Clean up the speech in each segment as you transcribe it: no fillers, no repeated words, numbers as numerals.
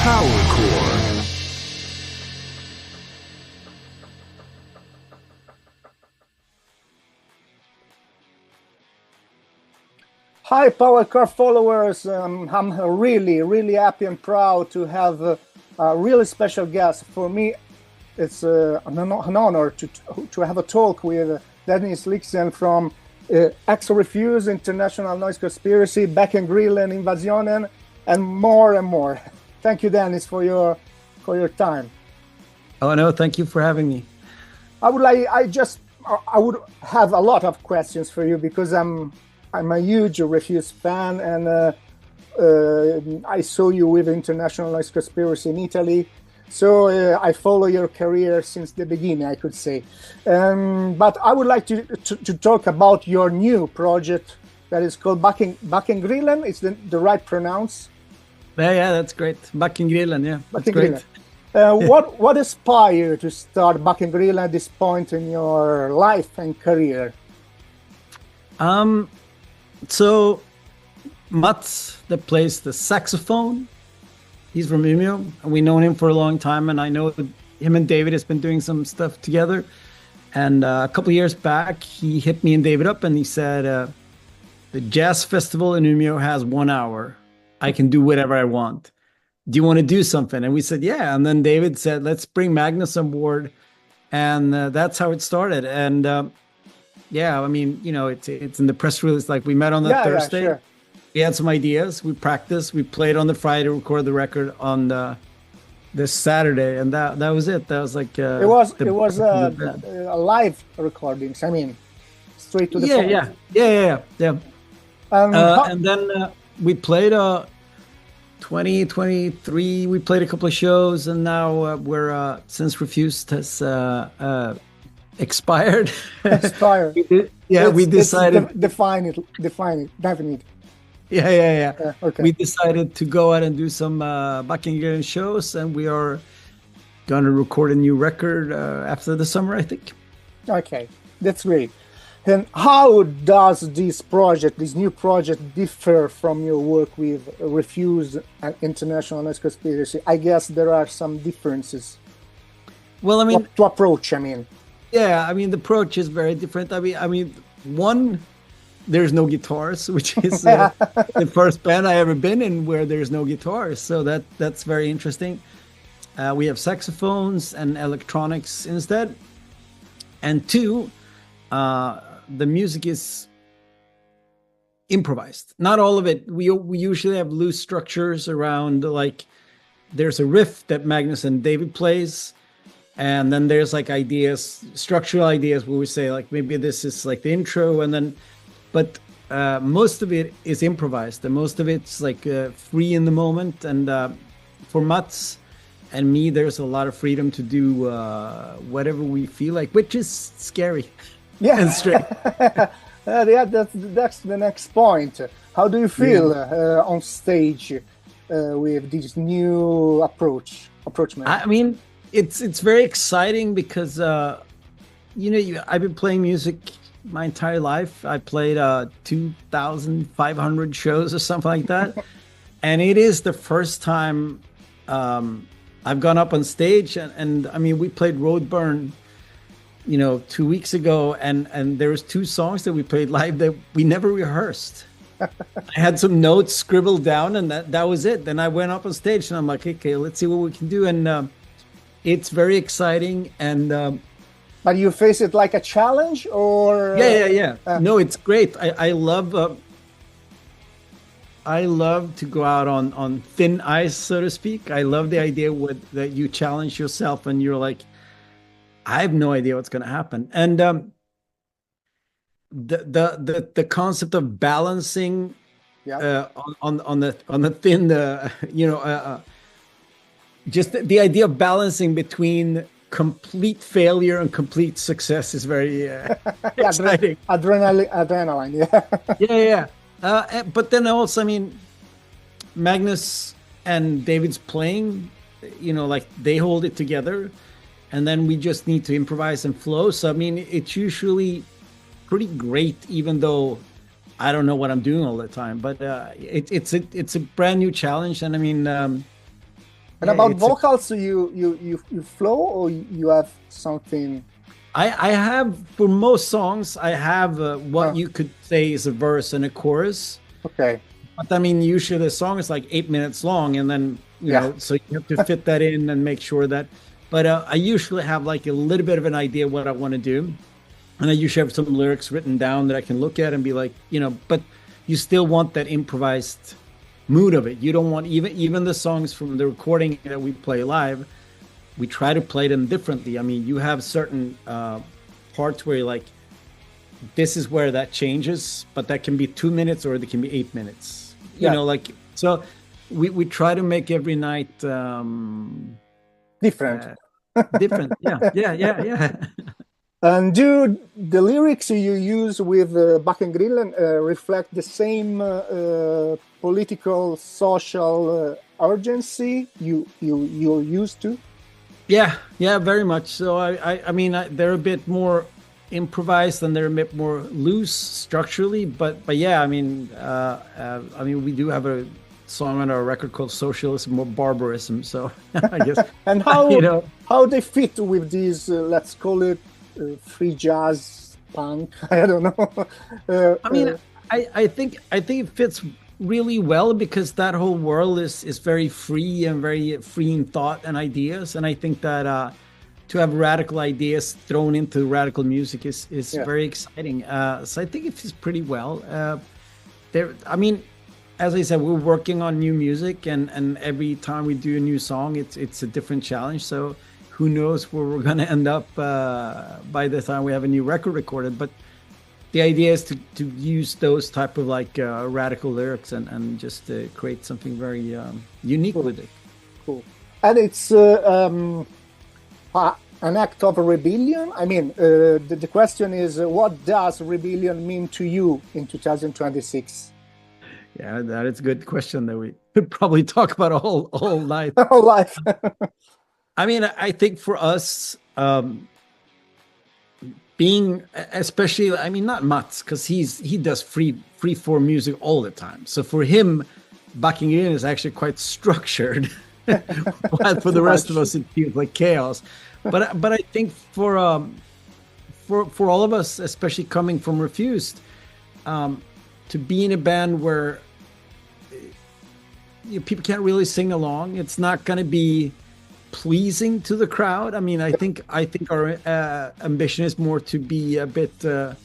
Power Chord. Hi, PowerCar followers. I'm really, really happy and proud to have a really special guest. For me, it's an honor to have a talk with Dennis Lyxzén from Refuse, International Noise Conspiracy, Backengrillen, INVSN, and more. Thank you, Dennis, for your time. Oh no, thank you for having me. I would have a lot of questions for you because I'm a huge Refuse fan, and I saw you with International Noise Conspiracy in Italy. So I follow your career since the beginning, I could say. But I would like to talk about your new project that is called Backengrillen. It's the right pronounce? Yeah, that's great. Backengrillen, yeah, that's Backengrillen. great. What inspired you to start Backengrillen at this point in your life and career? So Mats, that plays the saxophone, he's from Umeå, and we've known him for a long time, and I know him and David has been doing some stuff together. And a couple of years back, he hit me and David up, and he said, the jazz festival in Umeå has 1 hour. I can do whatever I want. Do you want to do something? And we said, yeah. And then David said, let's bring Magnus on board. And that's how it started. And yeah, I mean, you know, it's in the press release. Like, we met on that Thursday. Yeah, sure. We had some ideas. We practiced. We played on the Friday, recorded the record on this Saturday, and that was it. That was like it was a live recordings. I mean, straight to the phone. Yeah. And then we played 2023. We played a couple of shows, and now we're since Refused has expired. We decided. Define it. Definitely. Yeah. Okay. We decided to go out and do some Backengrillen shows, and we are going to record a new record after the summer, I think. Okay, that's great. And how does this new project, differ from your work with Refuse and International Noise Conspiracy? I guess there are some differences. Well, I mean, to approach. I mean, yeah, I mean, the approach is very different. I mean, one. There's no guitars, which is the first band I ever been in where there's no guitars. So that's very interesting. We have saxophones and electronics instead. And two, the music is improvised. Not all of it. We usually have loose structures around, like, there's a riff that Magnus and David plays. And then there's like structural ideas where we say, like, maybe this is like the intro, and then... But most of it is improvised, and most of it's like free in the moment. And for Mats and me, there's a lot of freedom to do whatever we feel like, which is scary. Yeah, and straight. Yeah, that's the next point. How do you feel on stage with this new approach? I mean, it's very exciting because I've been playing music my entire life. I played 2,500 shows or something like that. And it is the first time I've gone up on stage. And I mean, we played Roadburn, 2 weeks ago. And there was 2 songs that we played live that we never rehearsed. I had some notes scribbled down, and that was it. Then I went up on stage, and I'm like, okay, let's see what we can do. And it's very exciting. And but you face it like a challenge, or yeah. No, it's great. I love to go out on thin ice, so to speak. I love the idea that you challenge yourself, and you're like, I have no idea what's going to happen. And the concept of balancing on the thin, just the idea of balancing between complete failure and complete success is very exciting. Adrenaline, yeah. But then also, I mean, Magnus and David's playing, like, they hold it together, and then we just need to improvise and flow. So I mean, it's usually pretty great, even though I don't know what I'm doing all the time. But it's a brand new challenge, and I mean, And about vocals, you flow, or you have something? I have, for most songs, I have what you could say is a verse and a chorus. Okay. But I mean, usually the song is like 8 minutes long, and then you know, so you have to fit that in and make sure that. But I usually have like a little bit of an idea what I want to do, and I usually have some lyrics written down that I can look at and be like, you know, but you still want that improvised mood of it. You don't want even the songs from the recording that we play live. We try to play them differently. I mean, you have certain parts where you're like, this is where that changes, but that can be 2 minutes or it can be 8 minutes. You know, like, so we try to make every night different. Different. Yeah. And do the lyrics you use with Backengrillen reflect the same political, social urgency you're used to? Yeah, very much. So I mean, they're a bit more improvised and they're a bit more loose structurally, but yeah, I mean, we do have a song on our record called "Socialism or Barbarism." So I guess. And how how they fit with these? Let's call it free jazz punk. I don't know. I mean, I think it fits really well because that whole world is very free and very free in thought and ideas, and I think that to have radical ideas thrown into radical music is very exciting. So I think it fits pretty well. I mean, as I said, we're working on new music, and every time we do a new song, it's a different challenge. So who knows where we're going to end up by the time we have a new record recorded. But the idea is to use those type of like radical lyrics and just create something very unique with it. Cool. And it's an act of rebellion. I mean, the question is, what does rebellion mean to you in 2026? Yeah, that is a good question that we could probably talk about a whole night. Whole life. I mean, I think for us, being especially, I mean, not Mats, because he does free form music all the time. So for him, Backengrillen is actually quite structured. While for the rest of us, it feels like chaos. But I think for all of us, especially coming from Refused, to be in a band where people can't really sing along, it's not going to be pleasing to the crowd. I mean, I think our ambition is more to be a bit. I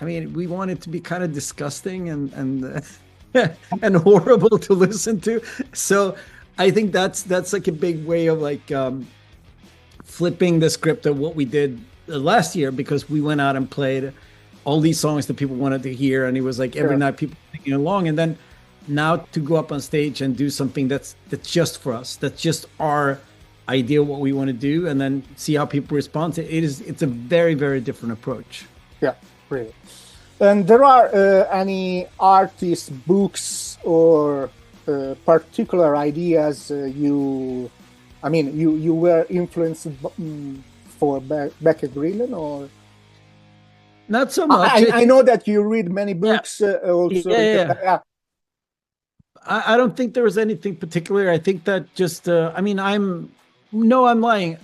mean, we want it to be kind of disgusting and and horrible to listen to. So I think that's like a big way of like flipping the script of what we did last year, because we went out and played all these songs that people wanted to hear, and it was like every night people singing along, and then now to go up on stage and do something that's just for us, that's just our idea of what we want to do, and then see how people respond to it. It's a very, very different approach. Yeah, really. And there are any artists, books, or particular ideas you were influenced for Backengrillen, or? Not so much. I know that you read many books also. Yeah. I don't think there was anything particular. I think that just, I'm lying.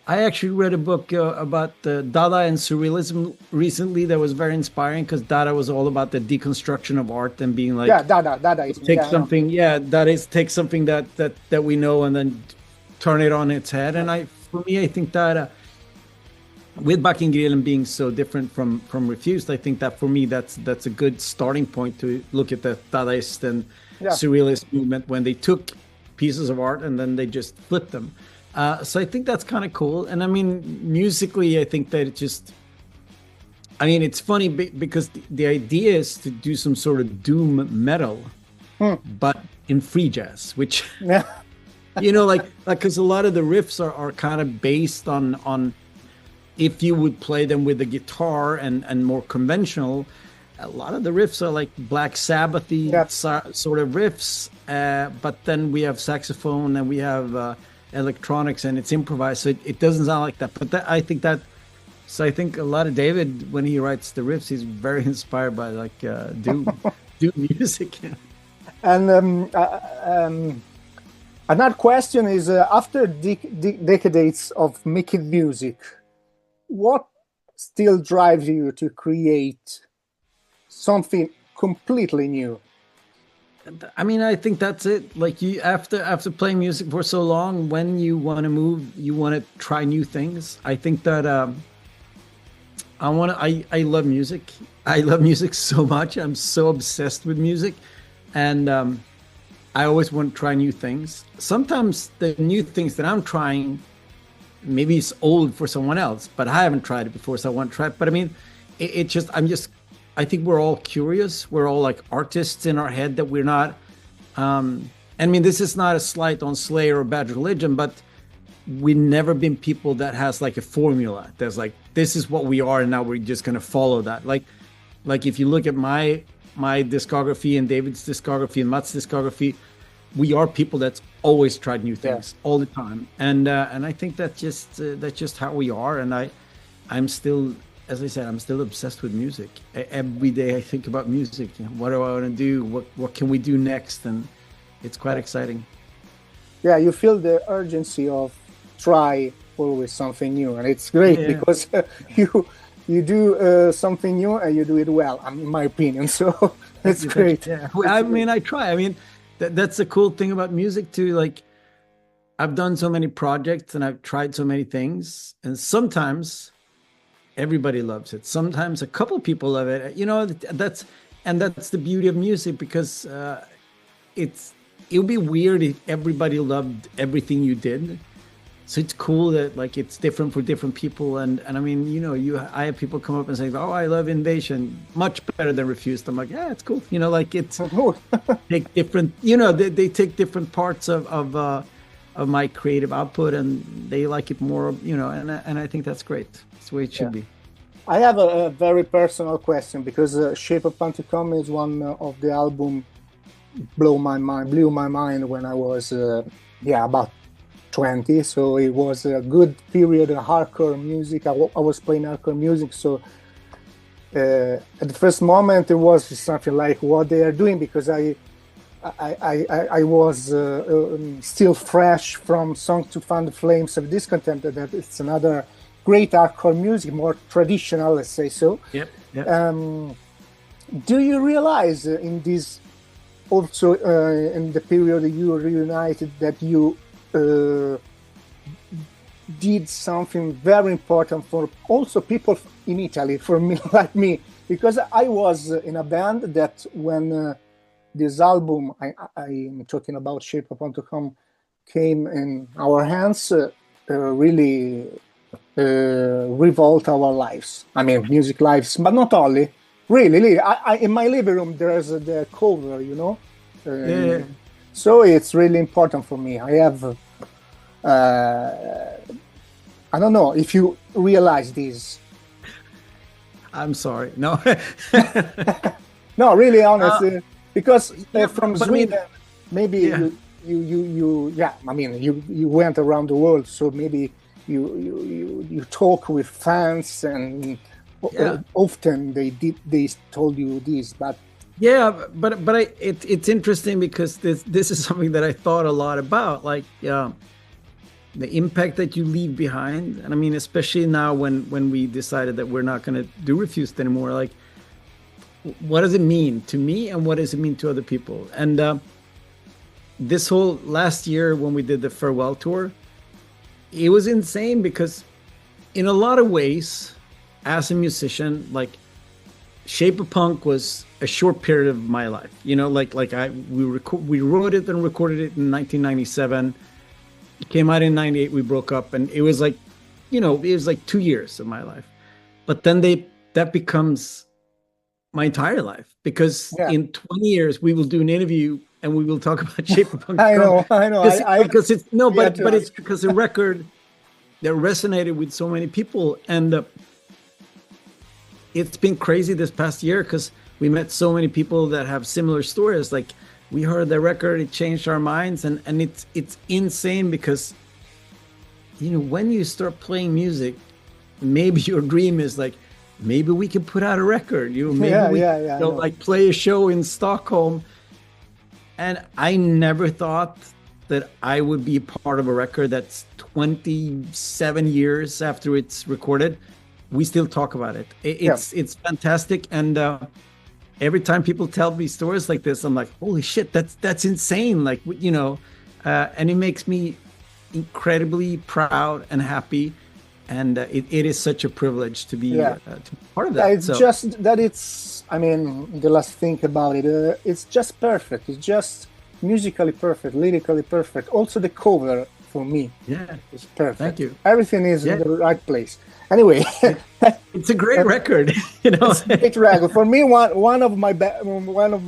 I actually read a book about Dada and Surrealism recently that was very inspiring, because Dada was all about the deconstruction of art and being like, Dada is take something, take something that we know and then turn it on its head. And for me, I think that with Backengrillen being so different from Refused, I think that for me that's a good starting point to look at the Dadaist and Surrealist movement, when they took pieces of art and then they just flipped them. So I think that's kind of cool. And I mean, musically, I think that it's funny because the idea is to do some sort of doom metal, but in free jazz, which, because a lot of the riffs are kind of based on if you would play them with the guitar and more conventional, a lot of the riffs are like Black Sabbath-y sort of riffs. But then we have saxophone and we have electronics, and it's improvised, so it doesn't sound like that. But I think a lot of David, when he writes the riffs, he's very inspired by like doom music. And Another question is, after decades of making music, what still drives you to create something completely new? I mean, I think that's it. Like you, after playing music for so long, when you want to move, you want to try new things. I think that I love music. I love music so much. I'm so obsessed with music, and I always want to try new things. Sometimes the new things that I'm trying, maybe it's old for someone else, but I haven't tried it before, so I want to try it. But I mean, it just, I think we're all curious. We're all like artists in our head that we're not. I mean, this is not a slight on Slayer or Bad Religion, but we've never been people that has like a formula. There's like, this is what we are, and now we're just gonna follow that. Like if you look at my discography and David's discography and Matt's discography, we are people that's always tried new things all the time, and I think that's just how we are. And I'm still, as I said, I'm still obsessed with music. Every day I think about music. What do I want to do? What can we do next? And it's quite exciting. Yeah, you feel the urgency of try always something new, and it's great because you do something new and you do it well, in my opinion. So it's great. Yeah. I mean, I try. I mean, that's the cool thing about music too. Like, I've done so many projects and I've tried so many things, and sometimes everybody loves it. Sometimes a couple people love it. You know, that's the beauty of music, because it would be weird if everybody loved everything you did. So it's cool that like it's different for different people. And I mean, you know, I have people come up and say, "Oh, I love Invasion much better than Refused." I'm like, yeah, it's cool. You know, like it's take different. You know, they take different parts of my creative output and they like it more. You know, and I think that's great. That's the way it should be. I have a very personal question, because Shape of Punk to Come is one of the album blew my mind when I was about 20. So it was a good period of hardcore music. I was playing hardcore music, so at the first moment it was something like what they are doing, because I was still fresh from Song to Fan the Flames of Discontent. That it's another great hardcore music, more traditional, let's say so. Yep. Do you realize in this also in the period you were reunited that you did something very important for also people in Italy, for me, like me, because I was in a band that when this album, I'm talking about Shape of Punk to Come, came in our hands, really revolt our lives. I mean, music lives, but not only. Really, I in my living room there's the cover, you know. So it's really important for me. I have, I don't know if you realize this. I'm sorry. No. No, really honest, because from Sweden, I mean, maybe I mean, you went around the world, so maybe you talk with fans, and often they told you this, but it's interesting because this is something that I thought a lot about, like the impact that you leave behind. And I mean, especially now when we decided that we're not going to do Refused anymore, like what does it mean to me and what does it mean to other people? And this whole last year when we did the farewell tour, it was insane because in a lot of ways, as a musician, like Shape of Punk was a short period of my life. You know, we wrote it and recorded it in 1997. It came out in 98. We broke up, and it was like, you know, it was like 2 years of my life. But then that becomes my entire life, because in 20 years we will do an interview and we will talk about Shape of Punk. I know. Because it's no, but it's because the record that resonated with so many people, and it's been crazy this past year because we met so many people that have similar stories. Like, we heard the record, it changed our minds, and it's insane because, you know, when you start playing music, maybe your dream is like, maybe we can put out a record. Like play a show in Stockholm. And I never thought that I would be part of a record that's 27 years after it's recorded, we still talk about it. It's fantastic. And every time people tell me stories like this, I'm like, holy shit, that's insane. Like, you know, and it makes me incredibly proud and happy. And it is such a privilege to be part of that. It's just that I mean, the last thing about it, it's just perfect. It's just musically perfect, lyrically perfect. Also the cover for me is perfect. Thank you. Everything is in the right place. Anyway, it's a great record. You know, it's a great record for me. One of my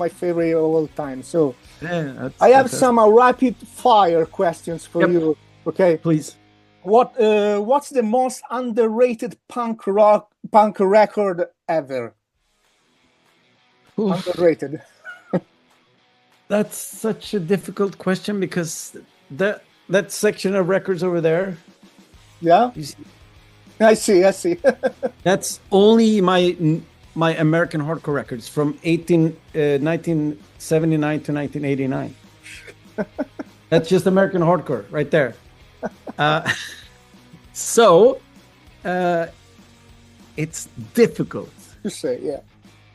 favorite of all time. So I have some rapid fire questions for you. Okay, please. What's the most underrated punk record ever? Oof. Underrated. That's such a difficult question because that section of records over there. Yeah. You see? I see. That's only my American hardcore records from 1979 to 1989. That's just American hardcore right there. So it's difficult to say,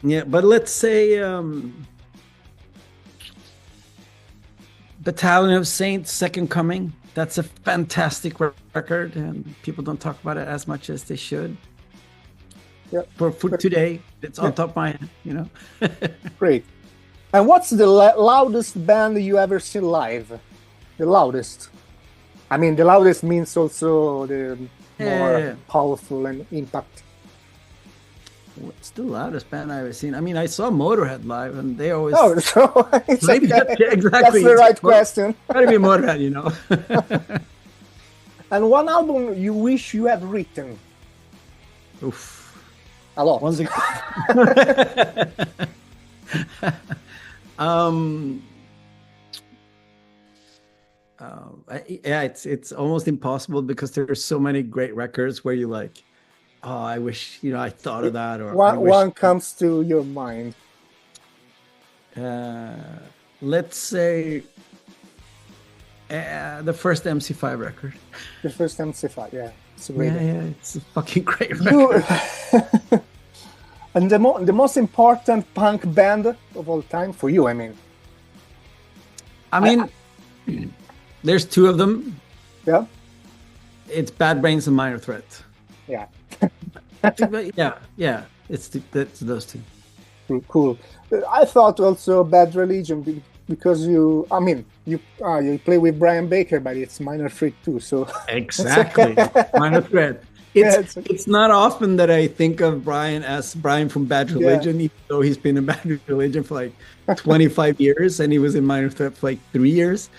yeah, but let's say Battalion of Saints, Second Coming. That's a fantastic record, and people don't talk about it as much as they should. For today, it's on top of my head, you know. Great. And what's the loudest band you ever seen live? The loudest. I mean, the loudest means also the more powerful and impact. What's the loudest band I've ever seen? I mean, I saw Motorhead live, and they always. Oh, so it's exactly. That's the right question. Gotta be Motorhead, you know. And one album you wish you had written? Oof. A lot. Once again. It's almost impossible because there are so many great records where you like, oh, I wish, you know, I thought of that. Or one comes to your mind. Let's say the first MC5 record. The first MC5, yeah. It's a great it's a fucking great record. And the most important punk band of all time for you, I mean? There's two of them. Yeah. It's Bad Brains and Minor Threat. Yeah. yeah. It's those two. Cool. I thought also Bad Religion because you play with Brian Baker, but it's Minor Threat too. So exactly, Minor Threat. It's not often that I think of Brian as Brian from Bad Religion, even though he's been in Bad Religion for like 25 years and he was in Minor Threat for like 3 years.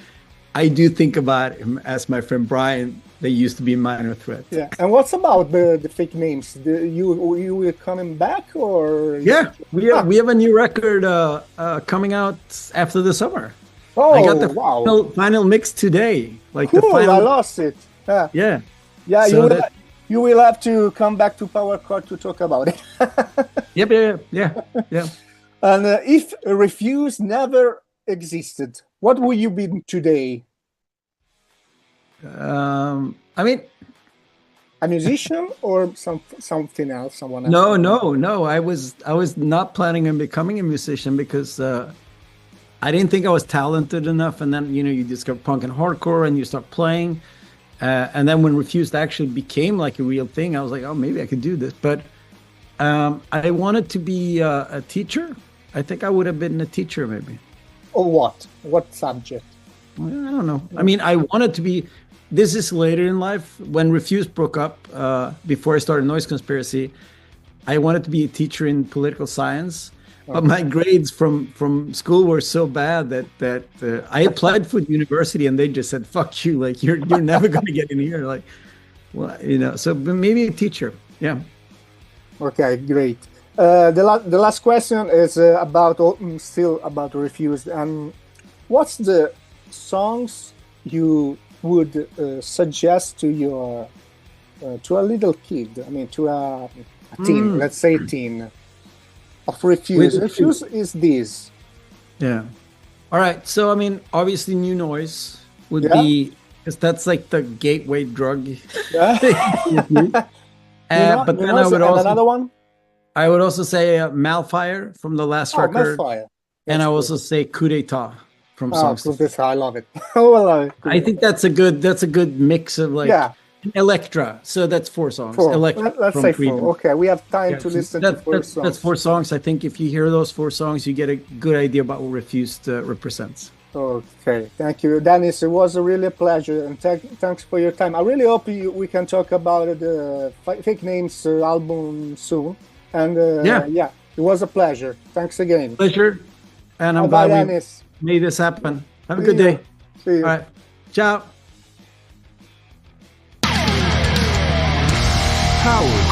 I do think about him as my friend Brian. They used to be Minor Threat. Yeah. And what's about the fake names? You will coming back or? Yeah, we have a new record coming out after the summer. Oh, I got the final mix today. Like cool, the final. I lost it. Yeah. So you will have to come back to Power Chord to talk about it. Yeah. And if Refuse never existed, what would you be today? A musician or something else, someone else? No. I was not planning on becoming a musician because I didn't think I was talented enough. And then you discover punk and hardcore and you start playing. And then when Refused actually became like a real thing, I was like, oh, maybe I could do this. But I wanted to be a teacher. I think I would have been a teacher maybe. Or what? What subject? I don't know. I mean, I wanted to be. This is later in life when Refused broke up. Before I started Noise Conspiracy, I wanted to be a teacher in political science, but my grades from school were so bad that I applied for university and they just said, "Fuck you! Like you're never going to get in here." Like, well, So maybe a teacher. Yeah. Okay, great. The last question is still about Refused. And what's the songs you would suggest to your to a little kid? I mean, to a teen. Let's say teen of Refused. Refused is this. Yeah. All right. So I mean, obviously, New Noise would Yeah. be, because that's like the gateway drug. Yeah. But then I would and also, another one. I would also say Malfire from the last Oh, record, Melfire. and I That's also say Coup d'etat from Oh, Songs. cool. This I love it. Oh, I love it. I think that's a good mix of like Yeah. Electra. So that's 4 songs. Four. Electra Let's from say Freedom. 4. Okay, we have time Yeah, to so listen to 4 songs. That's 4 songs. I think if you hear those 4 songs, you get a good idea about what Refused represents. Okay, thank you, Dennis. It was really a pleasure, and thanks for your time. I really hope we can talk about the Fake Names album soon. And yeah, it was a pleasure. Thanks again. Pleasure, and I'm Bye, glad Dennis. we made this happen. Have a See good you. day. See you. All right, ciao. Power